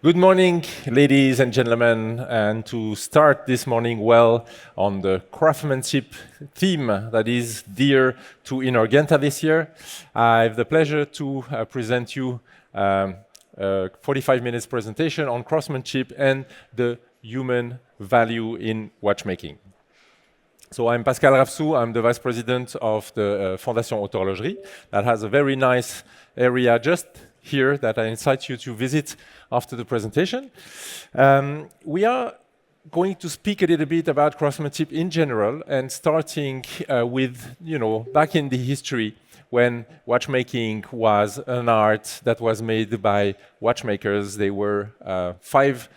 Good morning, ladies and gentlemen, and to start this morning well on the craftsmanship theme that is dear to INHORGENTA this year, I have the pleasure to present you a 45 minutes presentation on craftsmanship and the human value in watchmaking. So I'm Pascal Ravessoud, I'm the Vice President of the Fondation Haute Horlogerie that has a very nice area just here that I invite you to visit after the presentation. We are going to speak a little bit about craftsmanship in general and starting with, back in the history when watchmaking was an art that was made by watchmakers. They were 5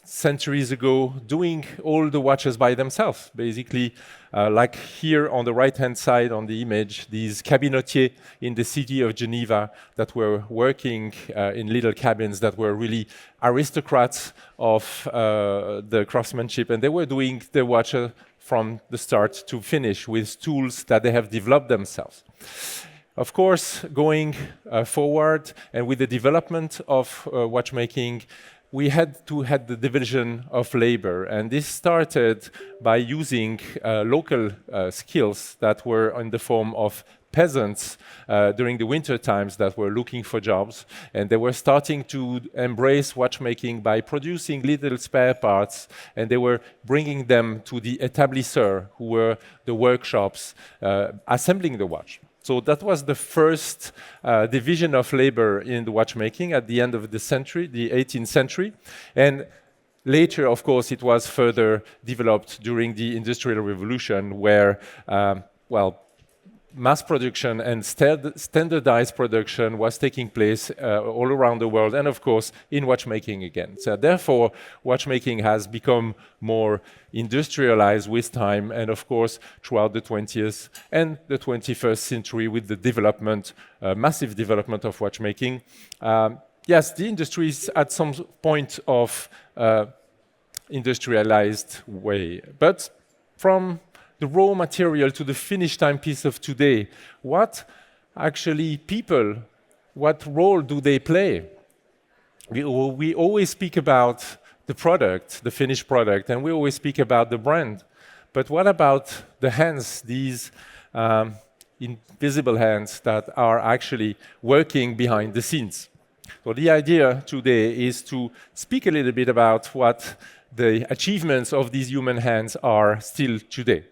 centuries ago doing all the watches by themselves, basically like here on the right-hand side on the image, these cabinotiers in the city of Geneva that were working in little cabins that were really aristocrats of the craftsmanship, and they were doing the watch from the start to finish with tools that they have developed themselves. Of course, going forward and with the development of watchmaking, we had to have the division of labor, and this started by using local skills that were in the form of peasants during the winter times that were looking for jobs, and they were starting to embrace watchmaking by producing little spare parts, and they were bringing them to the établisseurs, who were the workshops assembling the watch. So that was the first division of labor in the watchmaking at the end of the century, the 18th century. And later, of course, it was further developed during the Industrial Revolution where, mass production and standardized production was taking place all around the world, and of course in watchmaking again. So therefore, watchmaking has become more industrialized with time, and of course throughout the 20th and the 21st century with the development, massive development of watchmaking. Yes, the industry is at some point of industrialized way, but from the raw material to the finished timepiece of today, what role do they play? We always speak about the product, the finished product, and we always speak about the brand. But what about the hands, these invisible hands that are actually working behind the scenes? So the idea today is to speak a little bit about what the achievements of these human hands are still today.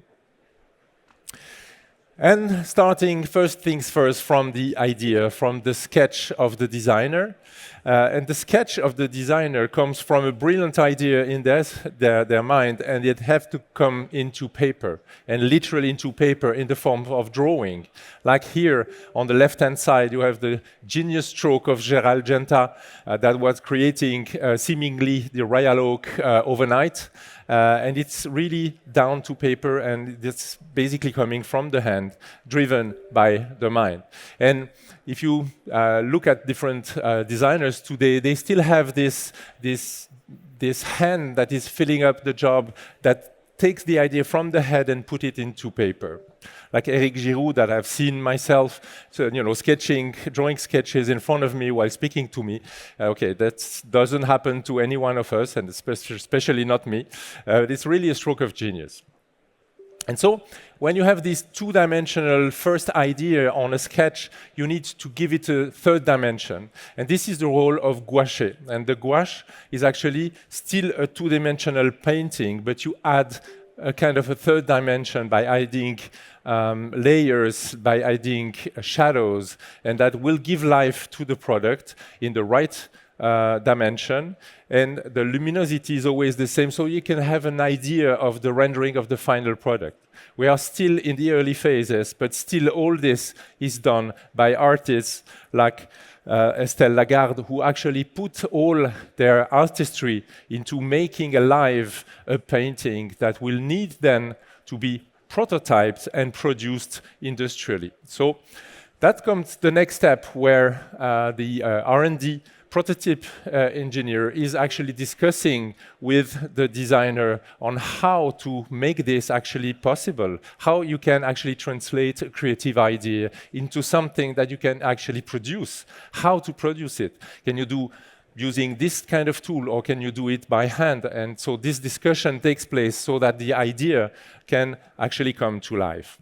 And starting first things first from the idea, from the sketch of the designer. And the sketch of the designer comes from a brilliant idea in their mind, and it has to come into paper, and literally into paper in the form of drawing. Like here on the left-hand side, you have the genius stroke of INHORGENTA that was creating seemingly the royal oak overnight. And it's really down to paper, and it's basically coming from the hand, driven by the mind. And if you look at different designers today, they still have this hand that is filling up the job, that takes the idea from the head and put it into paper. Like Eric Giroud, that I've seen myself, drawing sketches in front of me while speaking to me. Okay, that doesn't happen to any one of us, and especially not me. It's really a stroke of genius. And so, when you have this two-dimensional first idea on a sketch, you need to give it a third dimension. And this is the role of gouache. And the gouache is actually still a two-dimensional painting, but you add a kind of a third dimension by adding layers, by adding shadows, and that will give life to the product in the right dimension, and the luminosity is always the same, so you can have an idea of the rendering of the final product. We are still in the early phases, but still all this is done by artists like Estelle Lagarde, who actually put all their artistry into making alive a painting that will need then to be prototyped and produced industrially. So that comes the next step where the R&D prototype engineer is actually discussing with the designer on how to make this actually possible, how you can actually translate a creative idea into something that you can actually produce, how to produce it. Can you do using this kind of tool, or can you do it by hand? And so this discussion takes place so that the idea can actually come to life.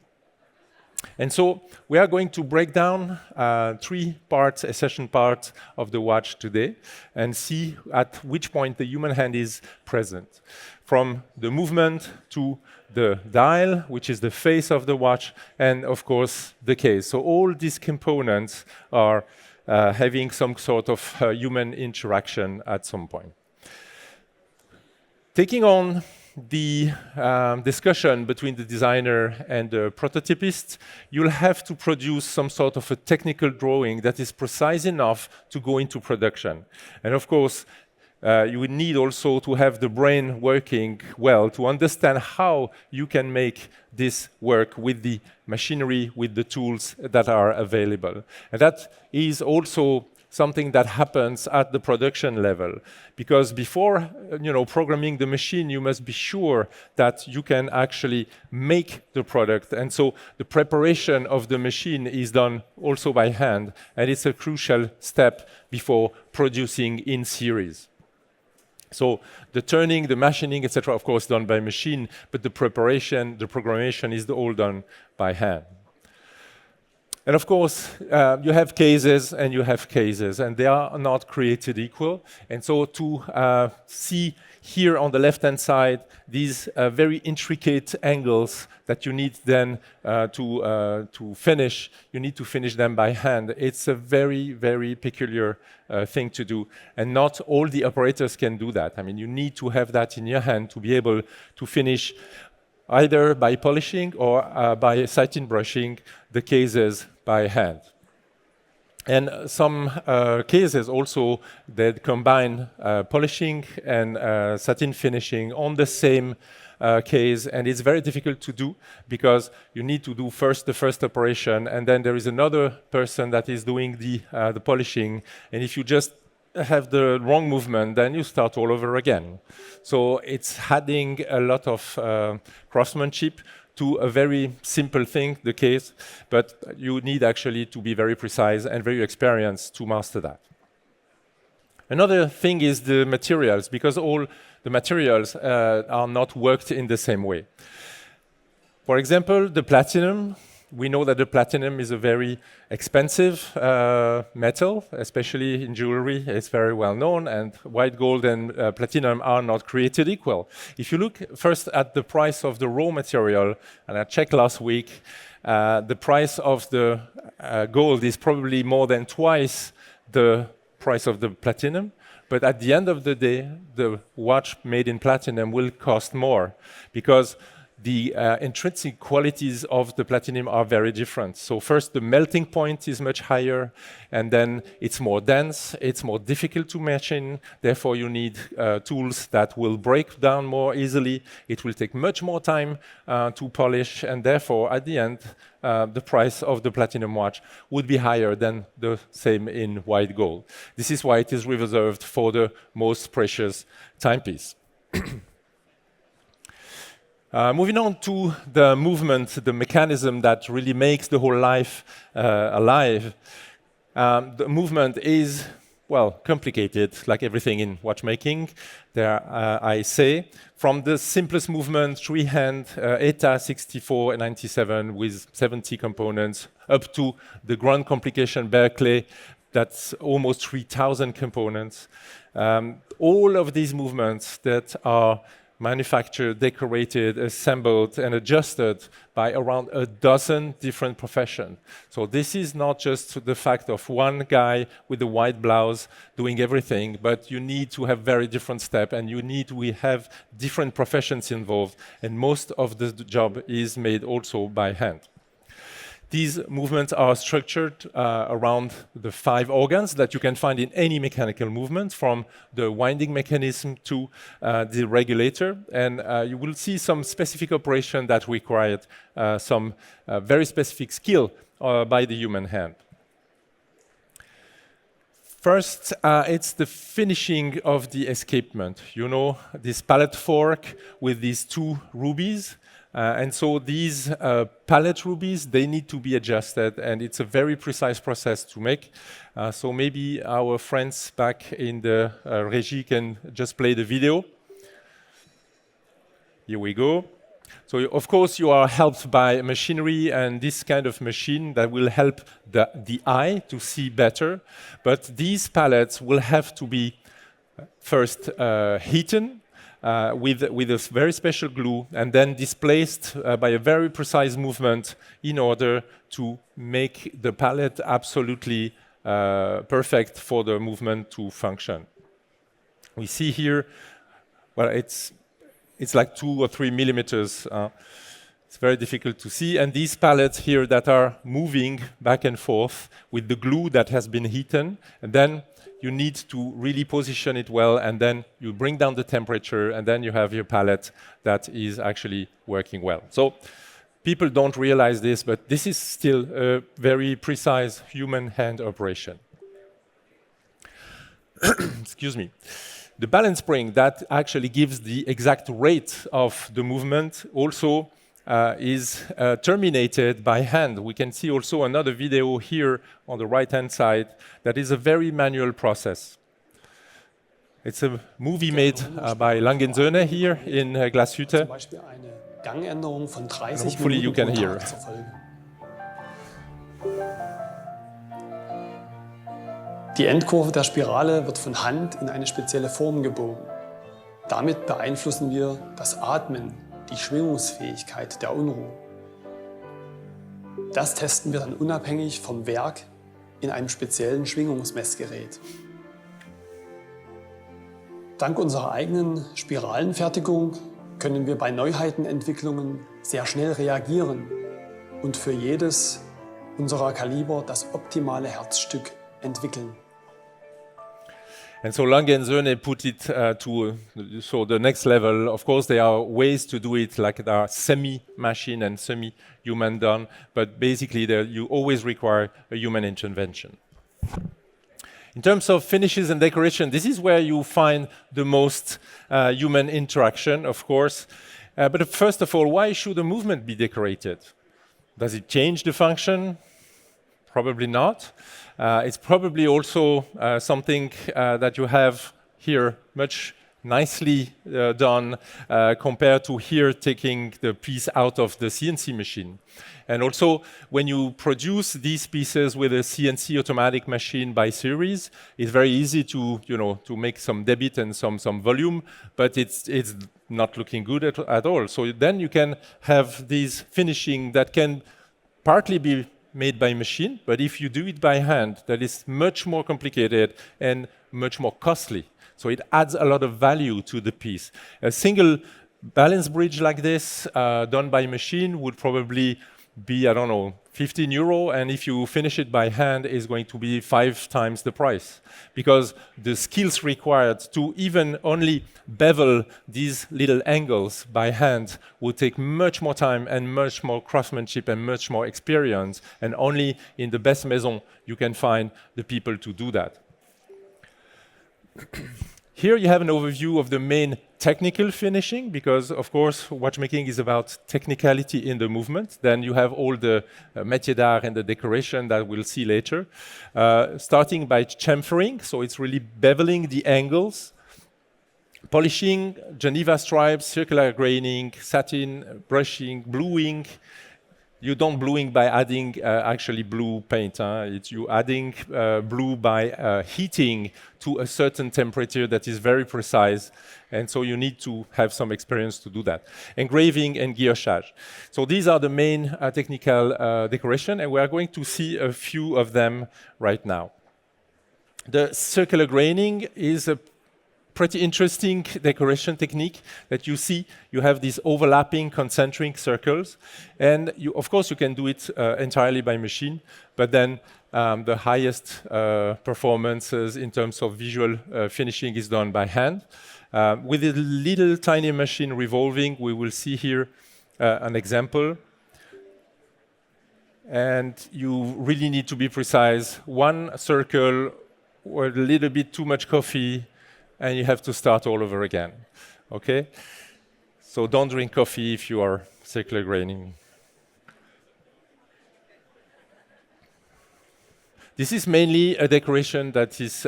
And so we are going to break down 3 parts, session parts of the watch today, and see at which point the human hand is present. From the movement to the dial, which is the face of the watch, and of course the case. So all these components are having some sort of human interaction at some point. Taking on the discussion between the designer and the prototypist, you'll have to produce some sort of a technical drawing that is precise enough to go into production. And of course, you would need also to have the brain working well to understand how you can make this work with the machinery, with the tools that are available. And that is also something that happens at the production level, because before programming the machine, you must be sure that you can actually make the product. And so the preparation of the machine is done also by hand, and it's a crucial step before producing in series. So the turning, the machining, etc., of course, done by machine, but the preparation, the programmation is all done by hand. And of course, you have cases and you have cases, and they are not created equal. And so to see here on the left-hand side these very intricate angles that you need then to finish, you need to finish them by hand. It's a very, very peculiar thing to do, and not all the operators can do that. I mean, you need to have that in your hand to be able to finish either by polishing or by satin brushing the cases by hand. And some cases also that combine polishing and satin finishing on the same case, and it's very difficult to do because you need to do first the first operation, and then there is another person that is doing the polishing, and if you just have the wrong movement, then you start all over again. So it's adding a lot of craftsmanship to a very simple thing, the case, but you need actually to be very precise and very experienced to master that. Another thing is the materials, because all the materials are not worked in the same way. For example, the platinum. We know that the platinum is a very expensive metal, especially in jewelry. It's very well known, and white gold and platinum are not created equal. If you look first at the price of the raw material, and I checked last week, the price of the gold is probably more than twice the price of the platinum. But at the end of the day, the watch made in platinum will cost more, because the intrinsic qualities of the platinum are very different. So first, the melting point is much higher, and then it's more dense, it's more difficult to machine, therefore you need tools that will break down more easily, it will take much more time to polish, and therefore, at the end, the price of the platinum watch would be higher than the same in white gold. This is why it is reserved for the most precious timepiece. Moving on to the movement, the mechanism that really makes the whole life alive. The movement is, well, complicated, like everything in watchmaking. There, I say, from the simplest movement, three-hand ETA 64 and 97 with 70 components, up to the grand complication Berkeley, that's almost 3,000 components. All of these movements that are manufactured, decorated, assembled, and adjusted by around a dozen different professions. So this is not just the fact of one guy with a white blouse doing everything, but you need to have very different steps, and you need to have different professions involved, and most of the job is made also by hand. These movements are structured around the 5 organs that you can find in any mechanical movement, from the winding mechanism to the regulator. And you will see some specific operation that required some very specific skill by the human hand. First, it's the finishing of the escapement. You know, this palette fork with these 2 rubies. And so these pallet rubies, they need to be adjusted, and it's a very precise process to make. So maybe our friends back in the régie can just play the video. Here we go. So of course you are helped by machinery and this kind of machine that will help the eye to see better. But these pallets will have to be first heated with a very special glue and then displaced by a very precise movement in order to make the pallet absolutely perfect for the movement to function. We see here, well, it's like 2 or 3 millimeters. It's very difficult to see. And these pallets here that are moving back and forth with the glue that has been heated, and then you need to really position it well, and then you bring down the temperature, and then you have your pallet that is actually working well. So people don't realize this, but this is still a very precise human hand operation. Excuse me. The balance spring that actually gives the exact rate of the movement also is terminated by hand. We can see also another video here on the right-hand side that is a very manual process. It's a movie made by Lang & Söhne here in Glashütte. Hopefully you can hear. Die Endkurve der Spirale wird von Hand in eine spezielle Form gebogen. Damit beeinflussen wir das Atmen, die Schwingungsfähigkeit der Unruhe. Das testen wir dann unabhängig vom Werk in einem speziellen Schwingungsmessgerät. Dank unserer eigenen Spiralenfertigung können wir bei Neuheitenentwicklungen sehr schnell reagieren und für jedes unserer Kaliber das optimale Herzstück entwickeln. And so Lang & Söhne put it to the next level. Of course, there are ways to do it, like there are semi-machine and semi-human done, but basically you always require a human intervention. In terms of finishes and decoration, this is where you find the most human interaction, of course. But first of all, why should a movement be decorated? Does it change the function? Probably not. It's probably also something that you have here much nicely done compared to here taking the piece out of the CNC machine. And also, when you produce these pieces with a CNC automatic machine by series, it's very easy to make some debit and some volume, but it's not looking good at all. So then you can have these finishing that can partly be made by machine, but if you do it by hand, that is much more complicated and much more costly. So it adds a lot of value to the piece. A single balance bridge like this, done by machine, would probably be, I don't know, 15 euro, and if you finish it by hand, is going to be 5 times the price. Because the skills required to even only bevel these little angles by hand would take much more time and much more craftsmanship and much more experience, and only in the best maison you can find the people to do that. Here you have an overview of the main technical finishing, because of course watchmaking is about technicality in the movement. Then you have all the métier d'art and the decoration that we'll see later. Starting by chamfering, so it's really beveling the angles. Polishing, Geneva stripes, circular graining, satin, brushing, bluing. You don't bluing by adding actually blue paint. It's you adding blue by heating to a certain temperature that is very precise. And so you need to have some experience to do that. Engraving and guillochage. So these are the main technical decoration, and we are going to see a few of them right now. The circular graining is a pretty interesting decoration technique that you see. You have these overlapping concentric circles, and of course you can do it entirely by machine, but then the highest performances in terms of visual finishing is done by hand. With a little tiny machine revolving, we will see here an example. And you really need to be precise. One circle or a little bit too much coffee, and you have to start all over again, okay? So don't drink coffee if you are circular graining. This is mainly a decoration that is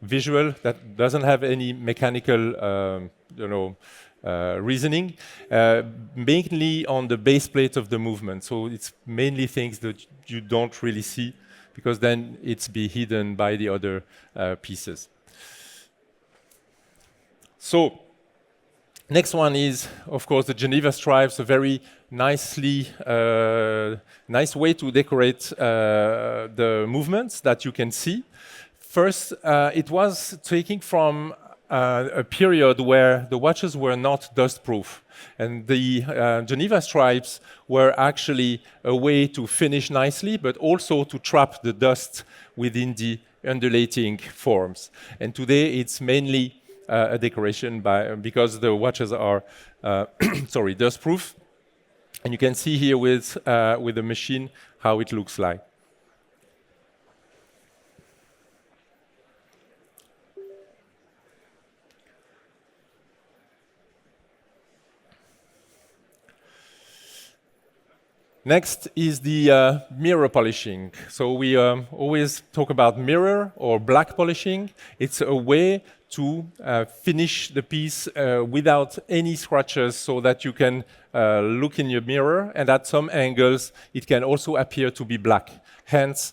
visual, that doesn't have any mechanical, reasoning, mainly on the base plate of the movement. So it's mainly things that you don't really see, because then it's be hidden by the other pieces. So next one is, of course, the Geneva stripes, a very nice way to decorate the movements that you can see. First, it was taking from a period where the watches were not dust-proof. And the Geneva stripes were actually a way to finish nicely, but also to trap the dust within the undulating forms. And today it's mainly a decoration because the watches are dust-proof. And you can see here with the machine how it looks like. Next is the mirror polishing. So we always talk about mirror or black polishing. It's a way to finish the piece without any scratches, so that you can look in your mirror, and at some angles it can also appear to be black. Hence,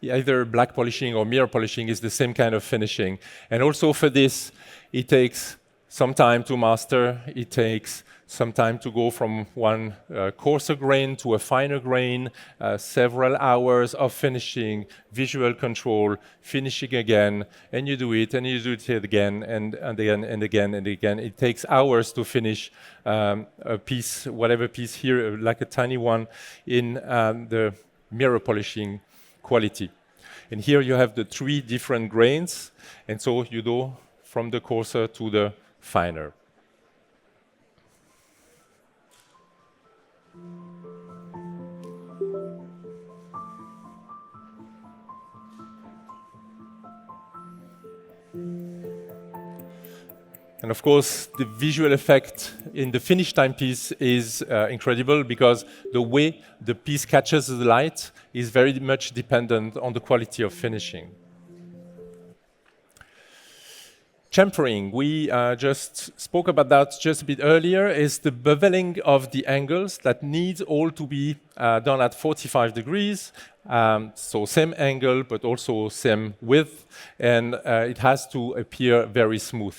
either black polishing or mirror polishing is the same kind of finishing. And also for this, it takes some time to master. It takes some time to go from one coarser grain to a finer grain, several hours of finishing, visual control, finishing again, and you do it, and you do it again, and again, and again, and again. It takes hours to finish a piece, whatever piece here, like a tiny one, in the mirror polishing quality. And here you have the 3 different grains, and so you go from the coarser to the finer. And of course, the visual effect in the finished timepiece is incredible, because the way the piece catches the light is very much dependent on the quality of finishing. Chamfering, we just spoke about that just a bit earlier, is the beveling of the angles that needs all to be done at 45 degrees. So same angle, but also same width, and it has to appear very smooth.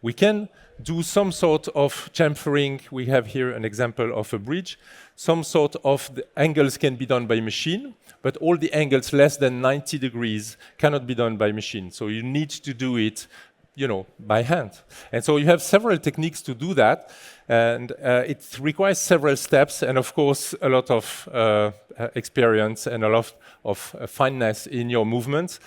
We can do some sort of chamfering. We have here an example of a bridge. Some sort of the angles can be done by machine, but all the angles less than 90 degrees cannot be done by machine. So you need to do it, by hand. And so you have several techniques to do that, and it requires several steps, and of course a lot of experience and a lot of fineness in your movements.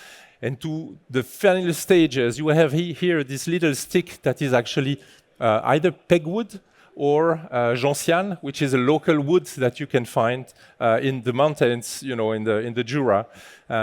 And to the final stages, you have here this little stick that is actually either pegwood or gentiane, which is a local wood that you can find in the mountains, in the Jura.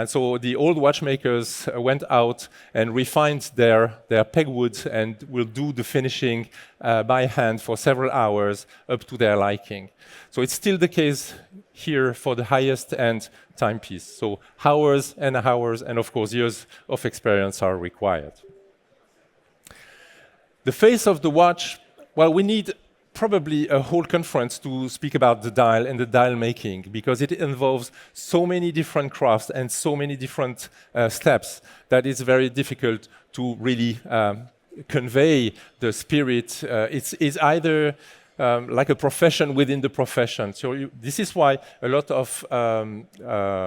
So the old watchmakers went out and refined their pegwood and will do the finishing by hand for several hours up to their liking. So it's still the case here for the highest end timepiece. So hours, and of course years of experience are required. The face of the watch, well, we need probably a whole conference to speak about the dial and the dial making, because it involves so many different crafts and so many different steps that it's very difficult to really convey the spirit. It's either like a profession within the profession. So this is why a lot of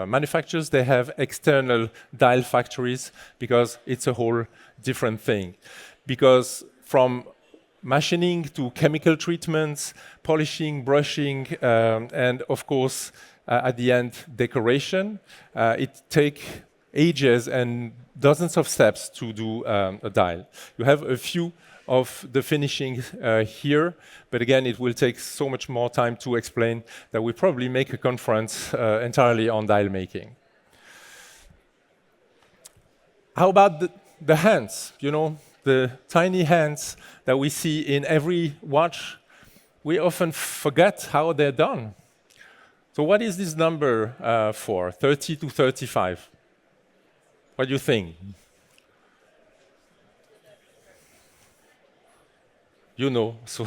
manufacturers, they have external dial factories, because it's a whole different thing. Because from machining to chemical treatments, polishing, brushing, and of course, at the end, decoration, it takes ages and dozens of steps to do a dial. You have a few of the finishing here, but again, it will take so much more time to explain that we probably make a conference entirely on dial making. How about the hands? The tiny hands that we see in every watch we often forget how they're done. So what is this number for, 30 to 35? What do you think? You know, so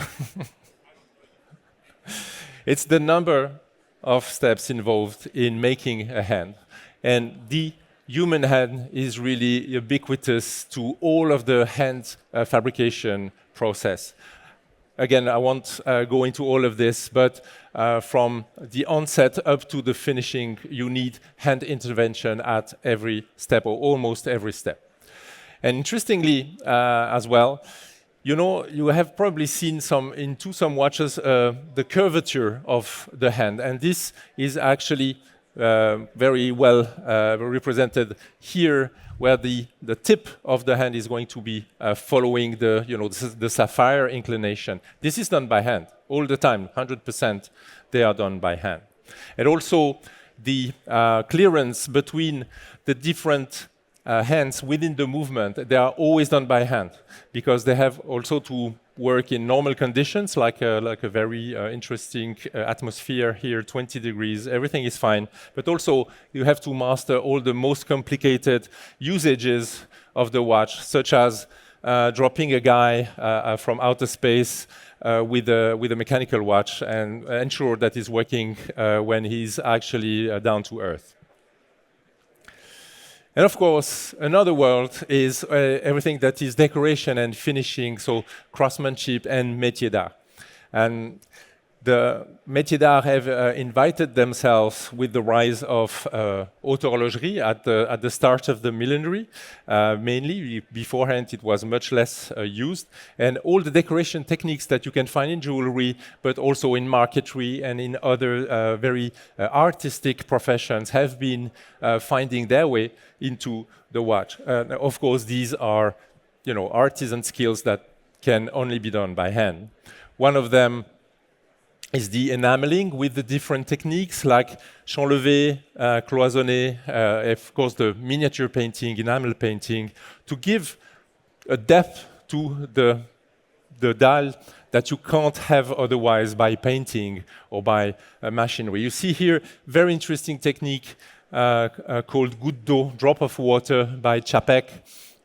it's the number of steps involved in making a hand. And the human hand is really ubiquitous to all of the hand fabrication process. Again, I won't go into all of this, but from the onset up to the finishing, you need hand intervention at every step, or almost every step. And interestingly, as well, you know, you have probably seen into some watches the curvature of the hand, and this is actually very well represented here, where the tip of the hand is going to be following the sapphire inclination. This is done by hand all the time, 100%. They are done by hand, and also the clearance between the different hands within the movement, they are always done by hand, because they have also to work in normal conditions, like a very interesting atmosphere here, 20 degrees, everything is fine. But also you have to master all the most complicated usages of the watch, such as dropping a guy from outer space with a mechanical watch and ensure that he's working when he's actually down to earth. And of course, another world is everything that is decoration and finishing, so craftsmanship and métier d'art. And the métier d'art have invited themselves with the rise of Haute Horlogerie at the start of the millenary. Mainly, beforehand it was much less used. And all the decoration techniques that you can find in jewelry, but also in marquetry and in other very artistic professions, have been finding their way into the watch. Of course, these are, artisan skills that can only be done by hand. One of them is the enameling with the different techniques like chanlevé, cloisonné, of course the miniature painting, enamel painting, to give a depth to the dial that you can't have otherwise by painting or by machinery. You see here very interesting technique called goutte d'eau, drop of water by Čapek,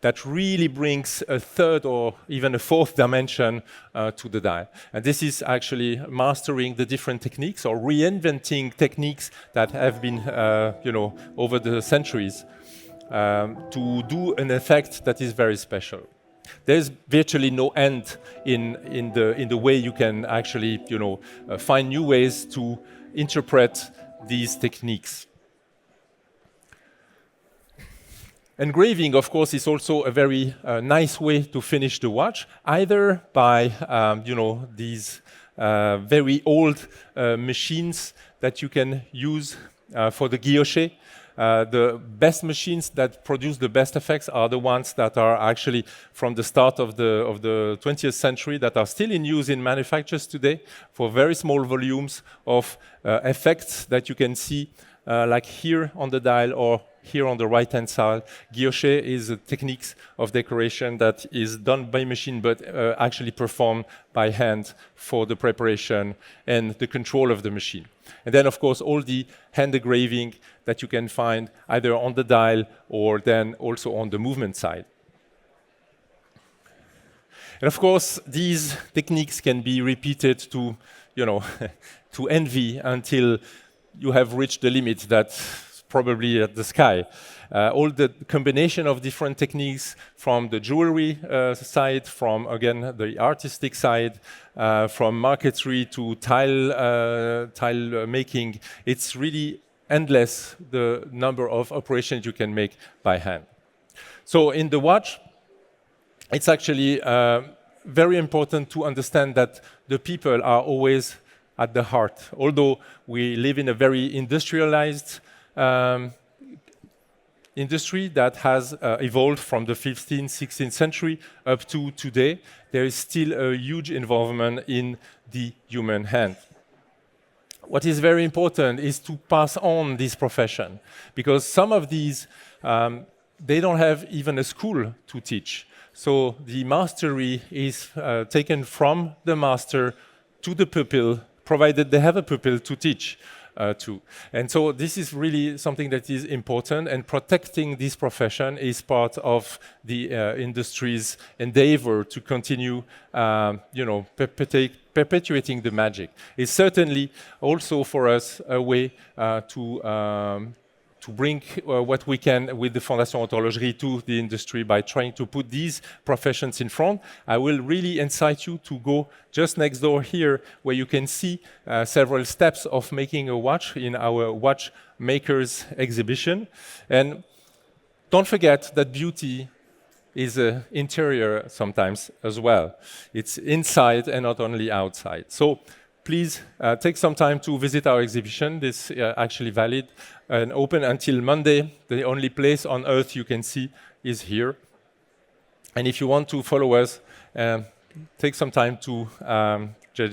that really brings a third or even a fourth dimension to the dial. And this is actually mastering the different techniques or reinventing techniques that have been, over the centuries to do an effect that is very special. There's virtually no end in the way you can actually, find new ways to interpret these techniques. Engraving, of course, is also a very nice way to finish the watch, either by, these very old machines that you can use for the guilloché. The best machines that produce the best effects are the ones that are actually from the start of the 20th century, that are still in use in manufacturers today for very small volumes of effects that you can see, like here on the dial or here on the right-hand side. Guilloché is a technique of decoration that is done by machine, but actually performed by hand for the preparation and the control of the machine. And then, of course, all the hand engraving that you can find either on the dial or then also on the movement side. And of course, these techniques can be repeated to, to envy until you have reached the limit that's probably at the sky. All the combination of different techniques from the jewelry side, from, again, the artistic side, from marquetry to tile making, it's really endless, the number of operations you can make by hand. So in the watch, it's actually very important to understand that the people are always at the heart. Although we live in a very industrialized industry that has evolved from the 15th, 16th century up to today, there is still a huge involvement in the human hand. What is very important is to pass on this profession, because some of these, they don't have even a school to teach. So the mastery is taken from the master to the pupil, provided they have a pupil to teach to. And so this is really something that is important, and protecting this profession is part of the industry's endeavor to continue, perpetuating the magic. It's certainly also for us a way to bring what we can with the Fondation Haute Horlogerie to the industry by trying to put these professions in front. I will really incite you to go just next door here, where you can see several steps of making a watch in our watchmakers exhibition. And don't forget that beauty is interior sometimes as well. It's inside and not only outside. So please take some time to visit our exhibition. This is actually valid and open until Monday. The only place on earth you can see is here. And if you want to follow us, take some time to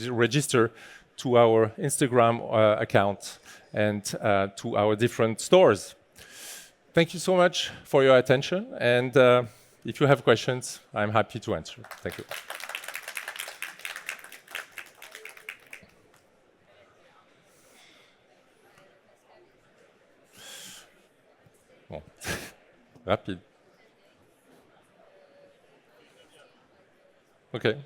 register to our Instagram account and to our different stores. Thank you so much for your attention. And if you have questions, I'm happy to answer. Thank you. Bon. Rapide. Okay.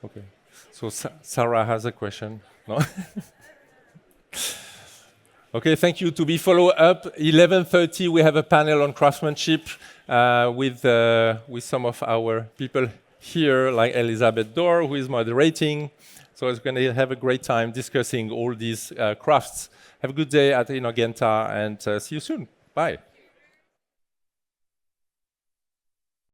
Okay. So Sarah has a question. No? Okay, thank you. To be follow up, 11:30 we have a panel on craftsmanship with some of our people here, like Elizabeth Dorr, who is moderating. So it's going to have a great time discussing all these crafts. Have a good day at INHORGENTA, and see you soon. Bye.